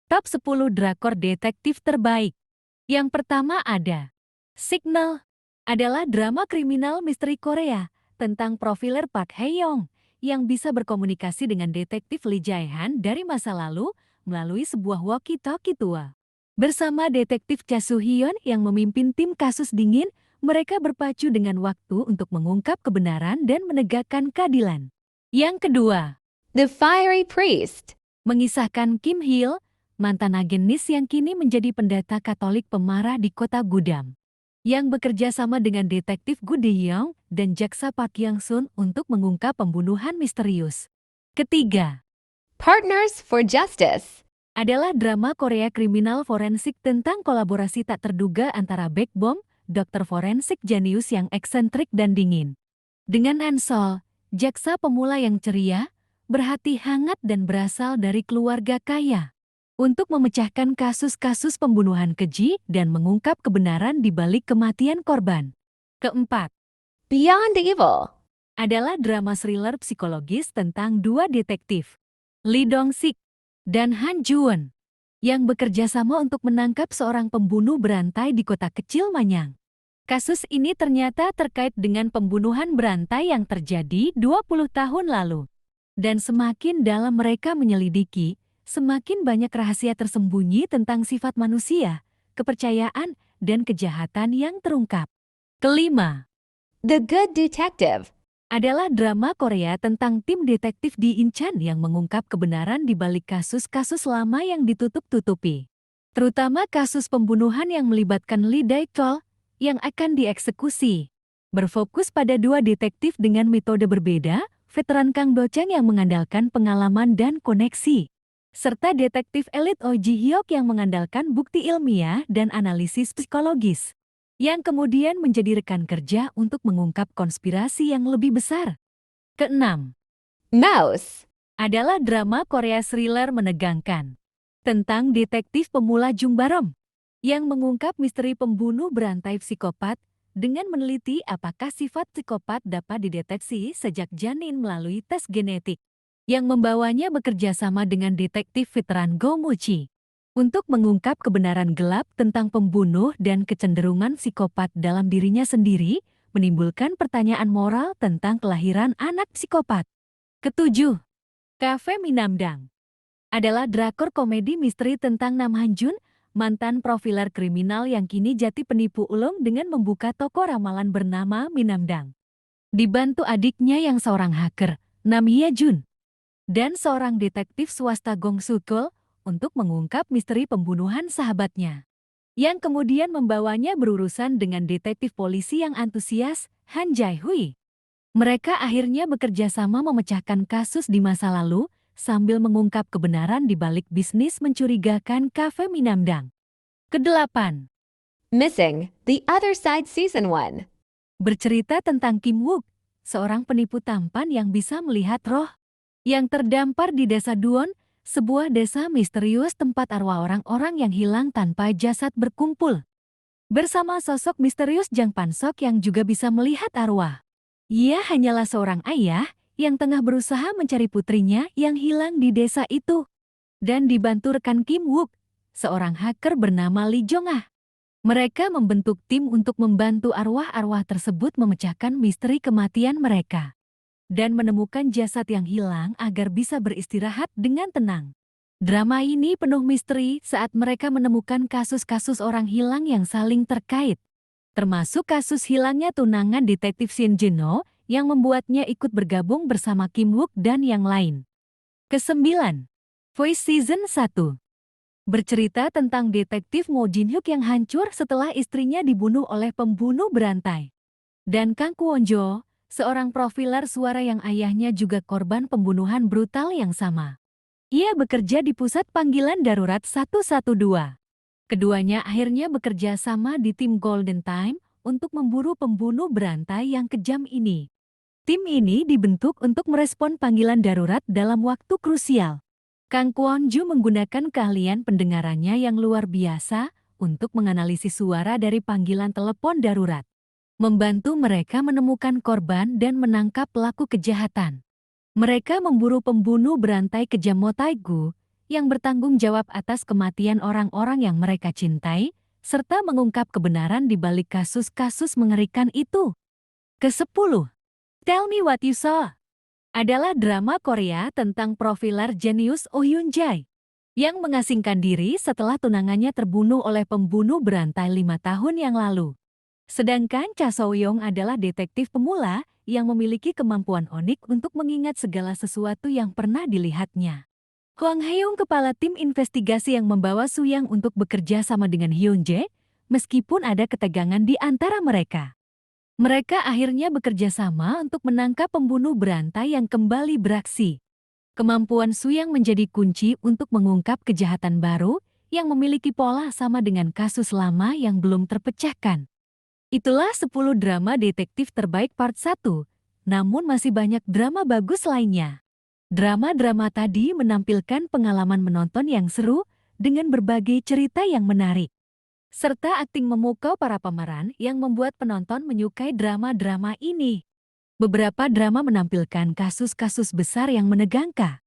Top 10 drakor detektif terbaik. Yang pertama ada Signal, adalah drama kriminal misteri Korea tentang profiler Park Hae-young yang bisa berkomunikasi dengan detektif Lee Jae-han dari masa lalu melalui sebuah walkie-talkie tua. Bersama detektif Cha Soo-hyun yang memimpin tim kasus dingin, mereka berpacu dengan waktu untuk mengungkap kebenaran dan menegakkan keadilan. Yang kedua, The Fiery Priest, mengisahkan Kim Hil, mantan agen NIS yang kini menjadi pendeta Katolik pemarah di kota Gudam, yang bekerja sama dengan detektif Gu De-young dan jaksa Park Yang-sun untuk mengungkap pembunuhan misterius. Ketiga, Partners for Justice, adalah drama Korea kriminal forensik tentang kolaborasi tak terduga antara Baekbom, dokter forensik jenius yang eksentrik dan dingin, dengan Han-sol, jaksa pemula yang ceria, berhati hangat dan berasal dari keluarga kaya, untuk memecahkan kasus-kasus pembunuhan keji dan mengungkap kebenaran di balik kematian korban. Keempat, Beyond Evil, adalah drama thriller psikologis tentang dua detektif, Lee Dong-sik dan Han Ju-won, yang bekerja sama untuk menangkap seorang pembunuh berantai di kota kecil Manyang. Kasus ini ternyata terkait dengan pembunuhan berantai yang terjadi 20 tahun lalu. Dan semakin dalam mereka menyelidiki, semakin banyak rahasia tersembunyi tentang sifat manusia, kepercayaan, dan kejahatan yang terungkap. Kelima, The Good Detective, adalah drama Korea tentang tim detektif di Incheon yang mengungkap kebenaran di balik kasus-kasus lama yang ditutup-tutupi. Terutama kasus pembunuhan yang melibatkan Lee Dae-chol yang akan dieksekusi. Berfokus pada dua detektif dengan metode berbeda, veteran Kang Do-chang yang mengandalkan pengalaman dan koneksi, serta detektif elit Oh Ji-hyuk yang mengandalkan bukti ilmiah dan analisis psikologis, yang kemudian menjadi rekan kerja untuk mengungkap konspirasi yang lebih besar. Keenam, Mouse, adalah drama Korea thriller menegangkan tentang detektif pemula Jung Barom yang mengungkap misteri pembunuh berantai psikopat dengan meneliti apakah sifat psikopat dapat dideteksi sejak janin melalui tes genetik, yang membawanya bekerja sama dengan detektif veteran Go Mu-chi untuk mengungkap kebenaran gelap tentang pembunuh dan kecenderungan psikopat dalam dirinya sendiri, menimbulkan pertanyaan moral tentang kelahiran anak psikopat. Ketujuh, Cafe Minamdang, adalah drakor komedi misteri tentang Nam Han-jun, mantan profiler kriminal yang kini jati penipu ulung dengan membuka toko ramalan bernama Minamdang. Dibantu adiknya yang seorang hacker, Nam Hye-jun, dan seorang detektif swasta Gong Soo-kul untuk mengungkap misteri pembunuhan sahabatnya, yang kemudian membawanya berurusan dengan detektif polisi yang antusias, Han Jae-hui. Mereka akhirnya bekerja sama memecahkan kasus di masa lalu, sambil mengungkap kebenaran di balik bisnis mencurigakan Cafe Minamdang. Kedelapan, Missing, The Other Side Season 1, bercerita tentang Kim Wook, seorang penipu tampan yang bisa melihat roh, yang terdampar di desa Duon, sebuah desa misterius tempat arwah orang-orang yang hilang tanpa jasad berkumpul. Bersama sosok misterius Jang Pansok yang juga bisa melihat arwah. Ia hanyalah seorang ayah yang tengah berusaha mencari putrinya yang hilang di desa itu. Dan dibantu rekan Kim Wook, seorang hacker bernama Lee Jong-ah. Mereka membentuk tim untuk membantu arwah-arwah tersebut memecahkan misteri kematian mereka dan menemukan jasad yang hilang agar bisa beristirahat dengan tenang. Drama ini penuh misteri saat mereka menemukan kasus-kasus orang hilang yang saling terkait, termasuk kasus hilangnya tunangan detektif Shin Jin-ho yang membuatnya ikut bergabung bersama Kim Wook dan yang lain. Kesembilan, Voice Season 1, bercerita tentang detektif Mo Jin-hyuk yang hancur setelah istrinya dibunuh oleh pembunuh berantai. Dan Kang Kwon-jo, seorang profiler suara yang ayahnya juga korban pembunuhan brutal yang sama. Ia bekerja di pusat panggilan darurat 112. Keduanya akhirnya bekerja sama di tim Golden Time untuk memburu pembunuh berantai yang kejam ini. Tim ini dibentuk untuk merespon panggilan darurat dalam waktu krusial. Kang Kwon-ju menggunakan keahlian pendengarannya yang luar biasa untuk menganalisis suara dari panggilan telepon darurat, membantu mereka menemukan korban dan menangkap pelaku kejahatan. Mereka memburu pembunuh berantai kejam Mo Tae-gu yang bertanggung jawab atas kematian orang-orang yang mereka cintai, serta mengungkap kebenaran di balik kasus-kasus mengerikan itu. Ke-10. Tell Me What You Saw adalah drama Korea tentang profiler jenius Oh Hyun Jae yang mengasingkan diri setelah tunangannya terbunuh oleh pembunuh berantai 5 tahun yang lalu. Sedangkan Cha So-young adalah detektif pemula yang memiliki kemampuan unik untuk mengingat segala sesuatu yang pernah dilihatnya. Hwang Hae-young, kepala tim investigasi yang membawa Soo-young untuk bekerja sama dengan Hyun Jae, meskipun ada ketegangan di antara mereka. Mereka akhirnya bekerja sama untuk menangkap pembunuh berantai yang kembali beraksi. Kemampuan Soo-young menjadi kunci untuk mengungkap kejahatan baru yang memiliki pola sama dengan kasus lama yang belum terpecahkan. Itulah 10 drama detektif terbaik part 1, namun masih banyak drama bagus lainnya. Drama-drama tadi menampilkan pengalaman menonton yang seru dengan berbagai cerita yang menarik, serta akting memukau para pemeran yang membuat penonton menyukai drama-drama ini. Beberapa drama menampilkan kasus-kasus besar yang menegangkan,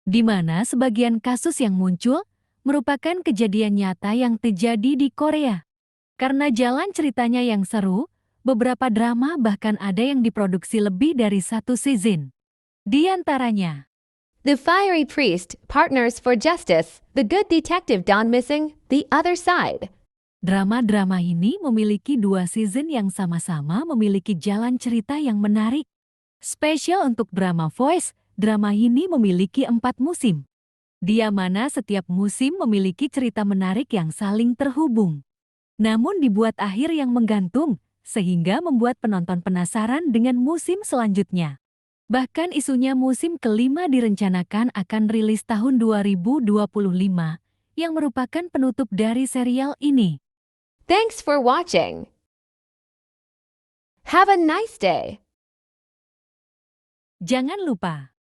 di mana sebagian kasus yang muncul merupakan kejadian nyata yang terjadi di Korea. Karena jalan ceritanya yang seru, beberapa drama bahkan ada yang diproduksi lebih dari 1 season. Di antaranya, The Fiery Priest, Partners for Justice, The Good Detective Gone Missing, The Other Side. drama-drama ini memiliki 2 season yang sama-sama memiliki jalan cerita yang menarik. Spesial untuk drama Voice, drama ini memiliki 4 musim. Di mana setiap musim memiliki cerita menarik yang saling terhubung. Namun dibuat akhir yang menggantung, sehingga membuat penonton penasaran dengan musim selanjutnya. Bahkan isunya musim kelima direncanakan akan rilis tahun 2025, yang merupakan penutup dari serial ini. Thanks for watching. Have a nice day. Jangan lupa